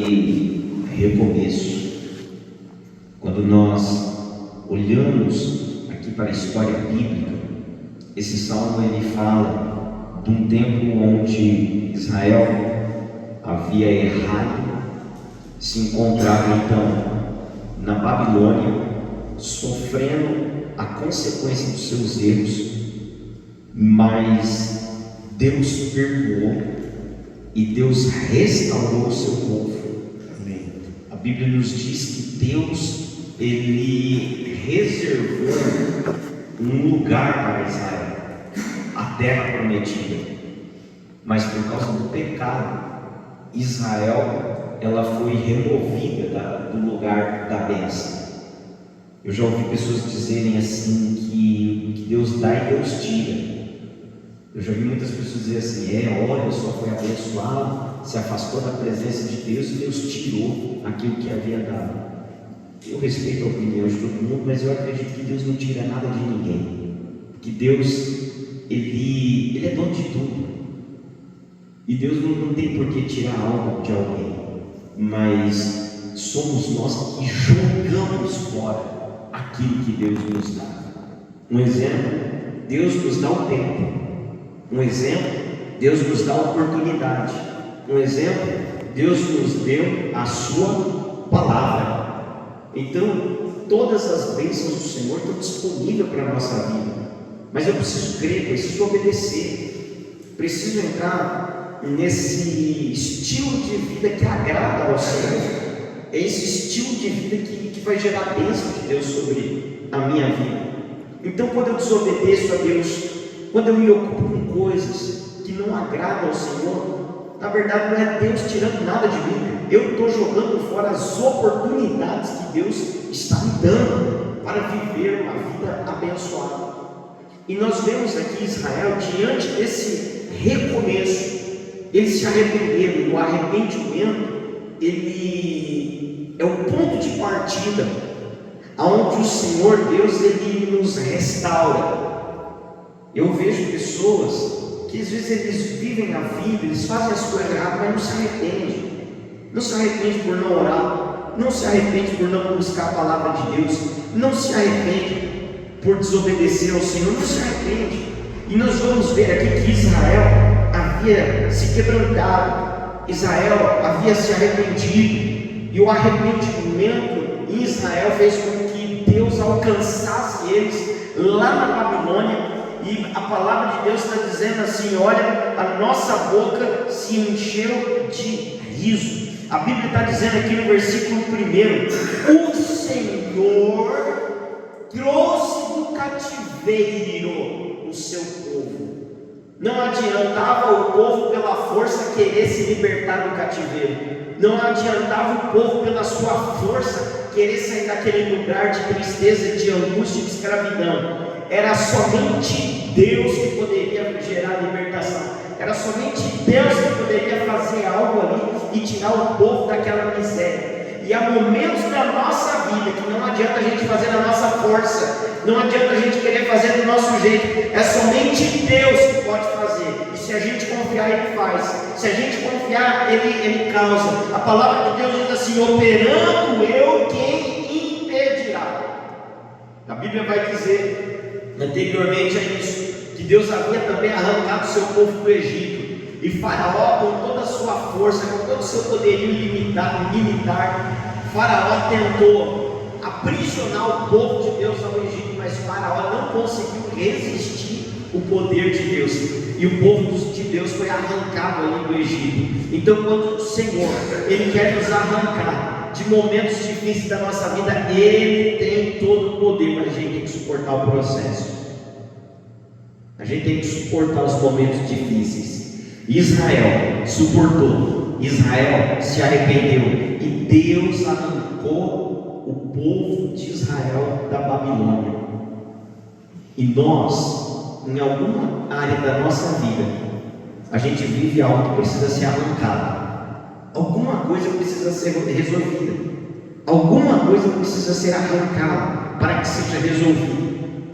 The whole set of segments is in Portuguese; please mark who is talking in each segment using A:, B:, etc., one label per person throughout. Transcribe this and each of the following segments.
A: recomeço. Quando nós olhamos aqui para a história bíblica, esse salmo ele fala de um tempo onde Israel havia errado, se encontrava então na Babilônia, sofrendo a consequência dos seus erros, mas Deus perdoou e Deus restaurou o seu povo. Amém. A Bíblia nos diz que Deus ele reservou um lugar para Israel, a terra prometida, mas por causa do pecado, Israel ela foi removida do lugar da bênção. Eu já ouvi pessoas dizerem assim que Deus dá e Deus tira. Eu já vi muitas pessoas dizer assim: olha, só foi abençoado, se afastou da presença de Deus e Deus tirou aquilo que havia dado. Eu respeito a opinião de todo mundo, mas eu acredito que Deus não tira nada de ninguém, porque Deus ele é dono de tudo, e Deus não tem por que tirar algo de alguém, mas somos nós que jogamos fora aquilo que Deus nos dá. Um exemplo: Deus nos dá o tempo. Um exemplo: Deus nos dá a oportunidade. Um exemplo: Deus nos deu a sua palavra. Então, todas as bênçãos do Senhor estão disponíveis para a nossa vida, mas eu preciso crer, preciso obedecer, preciso entrar nesse estilo de vida que agrada ao Senhor. É esse estilo de vida que vai gerar a bênção de Deus sobre a minha vida. Então, quando eu desobedeço a Deus, quando eu me ocupo com coisas que não agradam ao Senhor, na verdade não é Deus tirando nada de mim, eu estou jogando fora as oportunidades que Deus está me dando para viver uma vida abençoada. E nós vemos aqui Israel, diante desse recomeço, eles se arrependeram, e o arrependimento ele é o ponto de partida aonde o Senhor Deus ele nos restaura. Eu vejo pessoas que às vezes eles vivem a vida, eles fazem as coisas erradas, mas não se arrependem. Não se arrepende por não orar, não se arrepende por não buscar a palavra de Deus, não se arrepende por desobedecer ao Senhor, não se arrepende. E nós vamos ver aqui que Israel havia se quebrantado, Israel havia se arrependido, e o arrependimento em Israel fez com que Deus alcançasse eles lá na Babilônia. E a palavra de Deus está dizendo assim: olha, a nossa boca se encheu de riso. A Bíblia está dizendo aqui no versículo 1: o Senhor trouxe do cativeiro o seu povo. Não adiantava o povo pela força querer se libertar do cativeiro, não adiantava o povo pela sua força querer sair daquele lugar de tristeza, de angústia e de escravidão. Era somente Deus que poderia gerar libertação. Era somente Deus que poderia fazer algo ali e tirar o povo daquela miséria. E há momentos da nossa vida que não adianta a gente fazer na nossa força, não adianta a gente querer fazer do nosso jeito. É somente Deus que pode fazer. E se a gente confiar, Ele faz. Se a gente confiar, Ele causa. A palavra de Deus diz assim: operando eu, quem impedirá? A Bíblia vai dizer anteriormente a isso, que Deus havia também arrancado o seu povo do Egito, e Faraó, com toda a sua força, com todo o seu poderio militar, Faraó tentou aprisionar o povo de Deus ao Egito, mas Faraó não conseguiu resistir o poder de Deus, e o povo de Deus foi arrancado ali do Egito. Então, quando o Senhor Ele quer nos arrancar de momentos difíceis da nossa vida, Ele tem todo o poder, mas a gente tem que suportar o processo. A gente tem que suportar os momentos difíceis. Israel suportou, Israel se arrependeu, e Deus arrancou o povo de Israel da Babilônia. E nós, em alguma área da nossa vida, a gente vive algo que precisa ser arrancado, alguma coisa precisa ser resolvida, alguma coisa precisa ser arrancada para que seja resolvida.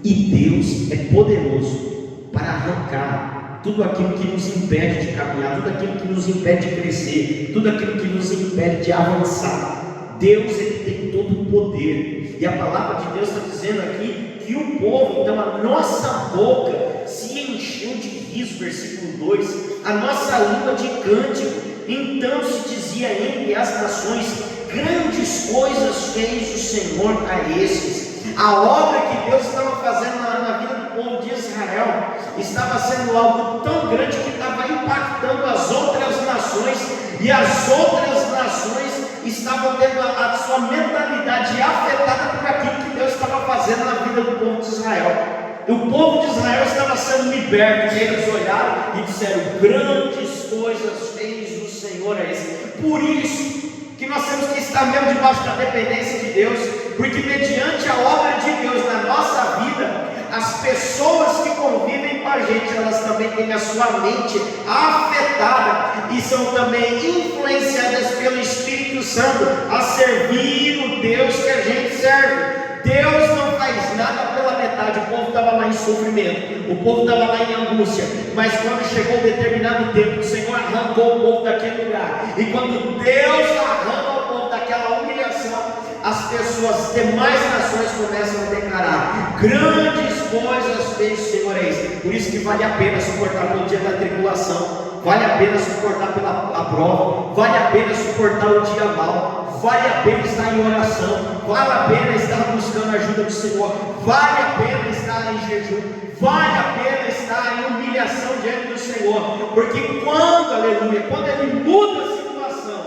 A: E Deus é poderoso para arrancar tudo aquilo que nos impede de caminhar, tudo aquilo que nos impede de crescer, tudo aquilo que nos impede de avançar. Deus, Ele tem todo o poder, e a palavra de Deus está dizendo aqui que o povo, então a nossa boca se encheu de riso, versículo 2, a nossa língua de cântico. Então se dizia entre as nações: grandes coisas fez o Senhor a estes. A obra que Deus estava fazendo na vida do povo de Israel estava sendo algo tão grande que estava impactando as outras nações, e as outras nações estavam tendo a sua mentalidade afetada por aquilo que Deus estava fazendo na vida do povo de Israel. O povo de Israel estava sendo liberto, e eles olharam e disseram: grandes coisas fez o Senhor a esse. Por isso que nós temos que estar mesmo debaixo da dependência de Deus, porque mediante a obra de Deus na nossa vida, as pessoas que convivem com a gente, elas também têm a sua mente afetada e são também influenciadas pelo Espírito Santo a servir o Deus que a gente serve. Deus não faz nada pela metade. O povo estava lá em sofrimento, o povo estava lá em angústia, mas quando chegou um determinado tempo, o Senhor arrancou o povo daquele lugar, e quando Deus arranca o povo daquela humilhação, as pessoas, demais nações começam a declarar: grandes coisas fez o Senhor a esse. Por isso que vale a pena suportar pelo dia da tribulação, vale a pena suportar pela prova, vale a pena suportar o dia mal, vale a pena estar em oração, vale a pena estar buscando a ajuda do Senhor, vale a pena estar em jejum, vale a pena estar em humilhação diante do Senhor, porque quando, aleluia, quando Ele muda a situação,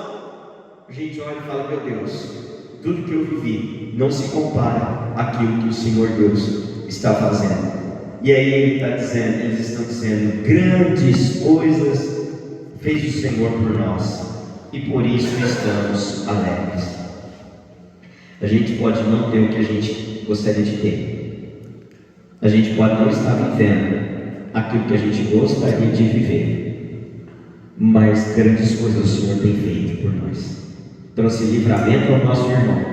A: a gente olha e fala: meu Deus, tudo que eu vivi não se compara àquilo que o Senhor Deus está fazendo. E aí eles estão dizendo: grandes coisas fez o Senhor por nós, e por isso estamos alegres. A gente pode não ter o que a gente gostaria de ter, a gente pode não estar vivendo aquilo que a gente gostaria de viver, mas grandes coisas o Senhor tem feito por nós. Trouxe livramento ao nosso irmão,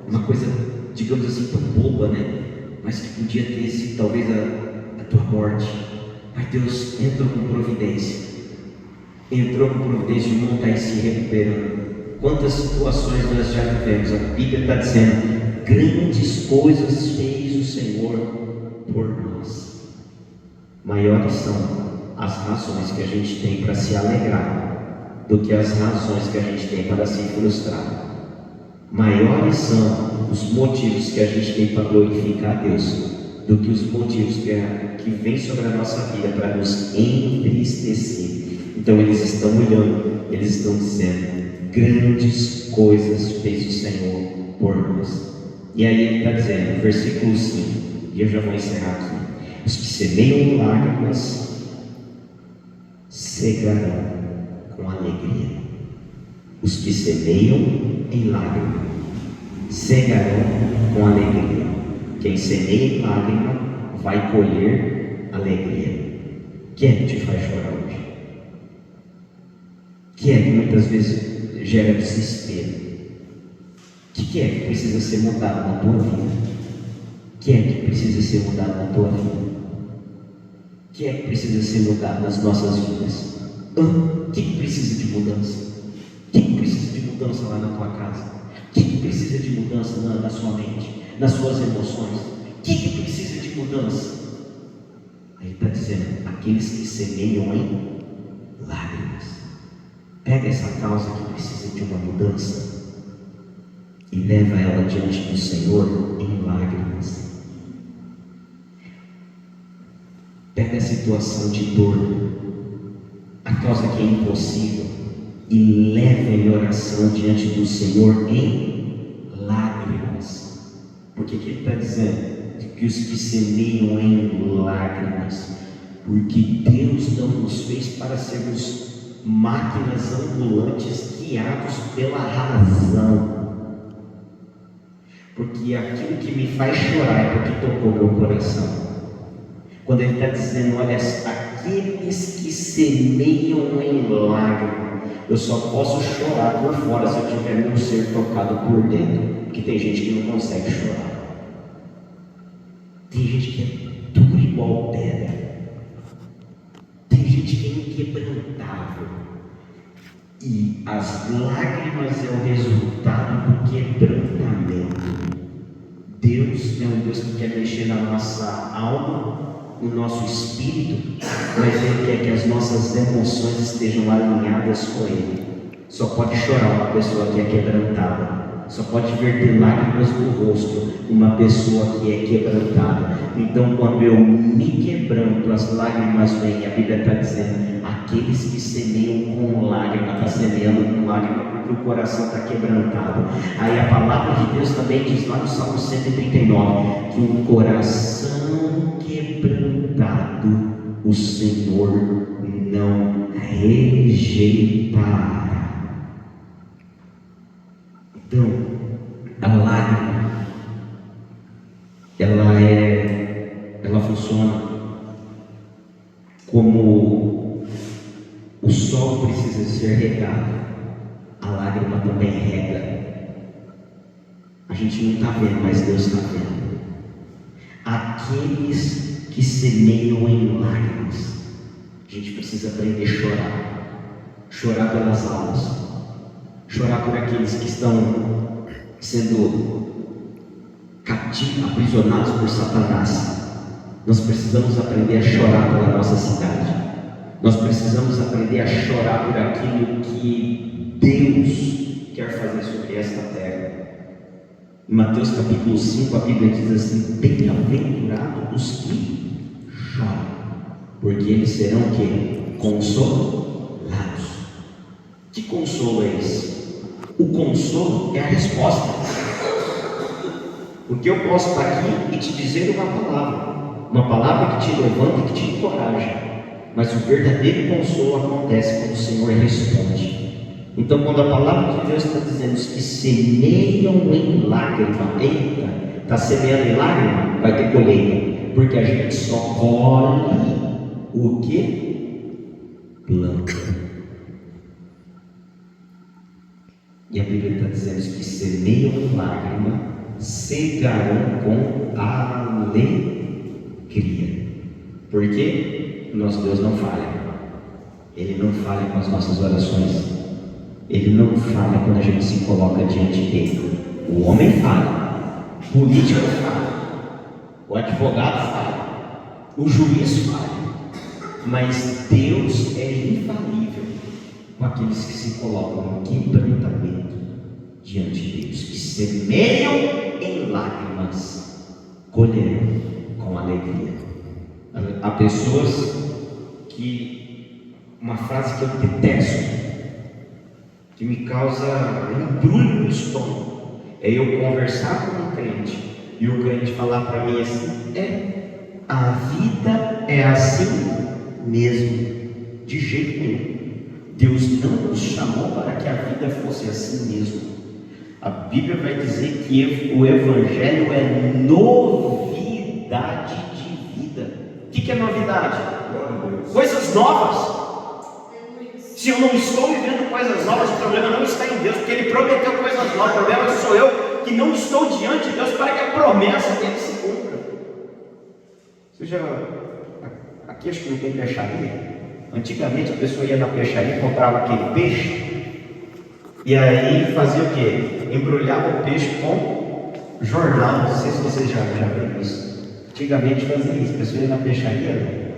A: uma coisa, digamos assim, tão boba, né? Mas que podia ter sido talvez a tua morte. Mas Deus entrou com providência, o irmão está aí se recuperando. Quantas situações nós já vivemos? A Bíblia está dizendo: grandes coisas fez o Senhor por nós. Maiores são as razões que a gente tem para se alegrar do que as razões que a gente tem para se frustrar. Maiores são os motivos que a gente tem para glorificar a Deus do que os motivos que vêm sobre a nossa vida para nos entristecer. Então eles estão olhando, eles estão dizendo: grandes coisas fez o Senhor por nós. E aí ele está dizendo, versículo 5, e eu já vou encerrar aqui: os que semeiam lágrimas cegarão com alegria. Os que semeiam em lágrima cegarão com alegria. Quem semeia em lágrima vai colher alegria. Quem é que te faz chorar hoje? Que é que muitas vezes gera desespero? O que é que precisa ser mudado na tua vida? O que é que precisa ser mudado na tua vida? O que é que precisa ser mudado nas nossas vidas? O que precisa de mudança? O que precisa de mudança lá na tua casa? O que precisa de mudança na sua mente, nas suas emoções? O que precisa de mudança? Aí está dizendo: aqueles que semeiam em lágrimas. Pega essa causa que precisa de uma mudança e leva ela diante do Senhor em lágrimas. Pega a situação de dor, a causa que é impossível, e leva em oração diante do Senhor em lágrimas. Porque que ele está dizendo? Que os que semeiam em lágrimas, porque Deus não nos fez para sermos máquinas ambulantes guiados pela razão. Porque aquilo que me faz chorar é porque tocou meu coração. Quando ele está dizendo: olha, aqueles que semeiam em lágrimas, eu só posso chorar por fora se eu tiver meu ser tocado por dentro. Porque tem gente que não consegue chorar. Tem gente que é dura igual pedra. Tem quebrantável. E as lágrimas é o resultado do quebrantamento. Deus é um Deus que quer mexer na nossa alma, no nosso espírito, mas Ele quer que as nossas emoções estejam alinhadas com Ele. Só pode chorar uma pessoa que é quebrantada. Só pode verter lágrimas no rosto uma pessoa que é quebrantada. Então, quando eu me quebranto, as lágrimas vêm. A Bíblia está dizendo: aqueles que semeiam com lágrima, está semeando com lágrima, porque o coração está quebrantado. Aí a palavra de Deus também diz lá no Salmo 139, que um coração quebrantado o Senhor não rejeitará. Então, a lágrima, ela funciona como o sol precisa ser regado, a lágrima também rega. A gente não está vendo, mas Deus está vendo. Aqueles que semeiam em lágrimas, a gente precisa aprender a chorar pelas almas, chorar por aqueles que estão sendo cativos, aprisionados por Satanás. Nós precisamos aprender a chorar pela nossa cidade. Nós precisamos aprender a chorar por aquilo que Deus quer fazer sobre esta terra. Em Mateus capítulo 5, a Bíblia diz assim: bem-aventurados os que choram, porque eles serão o quê? Consolados. Que consolo é esse? O consolo é a resposta. Porque eu posso estar aqui e te dizer uma palavra que te levanta e que te encoraja, mas o verdadeiro consolo acontece quando o Senhor responde. Então, quando a palavra de Deus está dizendo que semeiam em lágrima, eita, está semeando em lágrima, vai ter colheita, porque a gente só colhe o que planta. E a Bíblia está dizendo que semeiam em lágrima, cegarão com alegria. Por quê? Nosso Deus não falha. Ele não falha com as nossas orações. Ele não falha quando a gente se coloca diante dele. O homem falha, o político falha, o advogado falha, o juiz falha, mas Deus é infalível com aqueles que se colocam em quebrantamento diante de Deus, que semeiam em lágrimas, colherão com alegria. Há pessoas que, uma frase que eu detesto, que me causa embrulho no estômago, é eu conversar com um crente e o crente falar para mim assim: a vida é assim mesmo. De jeito nenhum. Deus não nos chamou para que a vida fosse assim mesmo. A Bíblia vai dizer que o Evangelho é novidade de vida. O que é novidade? Coisas novas. Se eu não estou vivendo coisas novas, o problema não está em Deus, porque Ele prometeu coisas novas. O problema sou eu que não estou diante de Deus para que a promessa dele se cumpra. Aqui acho que não tem peixaria. Antigamente a pessoa ia na peixaria, comprava aquele peixe e aí fazia o quê? Embrulhava o peixe com jornal. Não sei se vocês já viram isso. Antigamente fazia isso. A pessoa ia na peixaria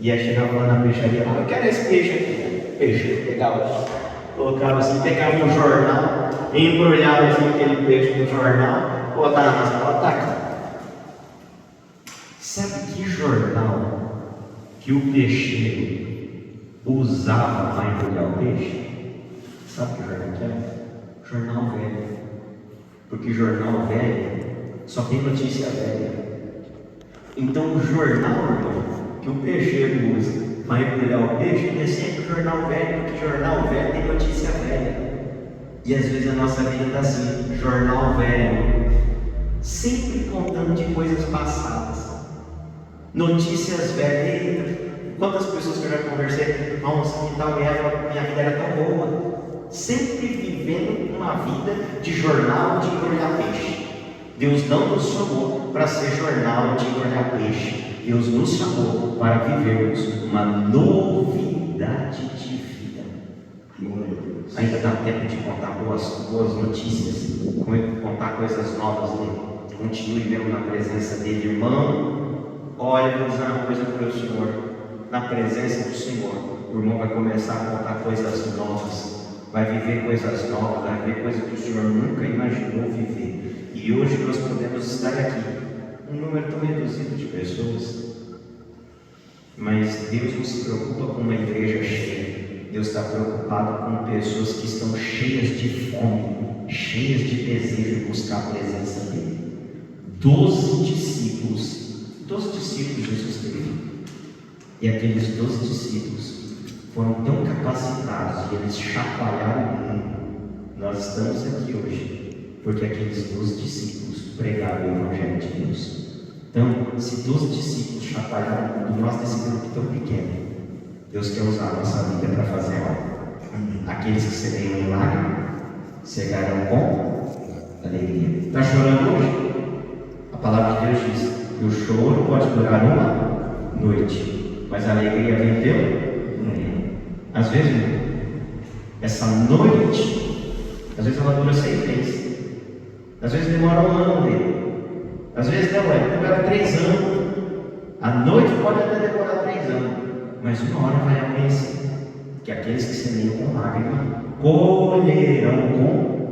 A: e aí chegava lá na peixaria: eu quero esse peixe aqui. Peixe, pegava, colocava assim, pegava um jornal, embrulhava assim aquele peixe no jornal, botava na sala, tá aqui. Sabe que jornal que o peixeiro usava para embrulhar o peixe? Sabe que jornal que é? Jornal velho. Porque jornal velho só tem notícia velha. Então o jornal, irmão, que o peixeiro usa para embrulhar o peixe é sempre o jornal velho, porque jornal velho tem notícia velha. E às vezes a nossa vida está assim: jornal velho, sempre contando de coisas passadas, notícias velhas. Eita, quantas pessoas que eu já conversei, nossa, que tal época, minha vida era tão boa, sempre vivendo uma vida de jornal de embrulhar peixe. Deus não nos chamou para ser jornal de embrulhar peixe. Deus nos chamou para vivermos uma novidade novidade de vida. Ainda dá tempo de contar boas notícias, contar coisas novas dele. Continue vendo na presença dele, irmão. Olha, vou dizer uma coisa para o Senhor. Na presença do Senhor, o irmão vai começar a contar coisas novas, vai viver coisas novas, vai viver coisas que o Senhor nunca imaginou viver. E hoje nós podemos estar aqui, um número tão reduzido de pessoas, mas Deus não se preocupa com uma igreja cheia. Deus está preocupado com pessoas que estão cheias de fome, cheias de desejo de buscar a presença dele. 12 discípulos Jesus teve. E aqueles 12 discípulos foram tão capacitados e eles chacoalharam o mundo. Nós estamos aqui hoje porque aqueles 12 discípulos pregaram o Evangelho de Deus. Então, se 12 discípulos chacoalharam o mundo, nós desse grupo tão pequeno, Deus quer usar a nossa vida para fazer algo. Aqueles que serão em lágrimas cegarão com alegria. Está chorando hoje? A palavra de Deus diz que o choro pode durar uma noite, mas a alegria vem pelo manhã. Às vezes, essa noite, às vezes ela dura 6 meses, às vezes demora 1 ano dele, às vezes não, demora 3 anos. A noite pode até demorar 3 anos, mas uma hora vai amanhecer. Que aqueles que semeiam com lágrima colherão com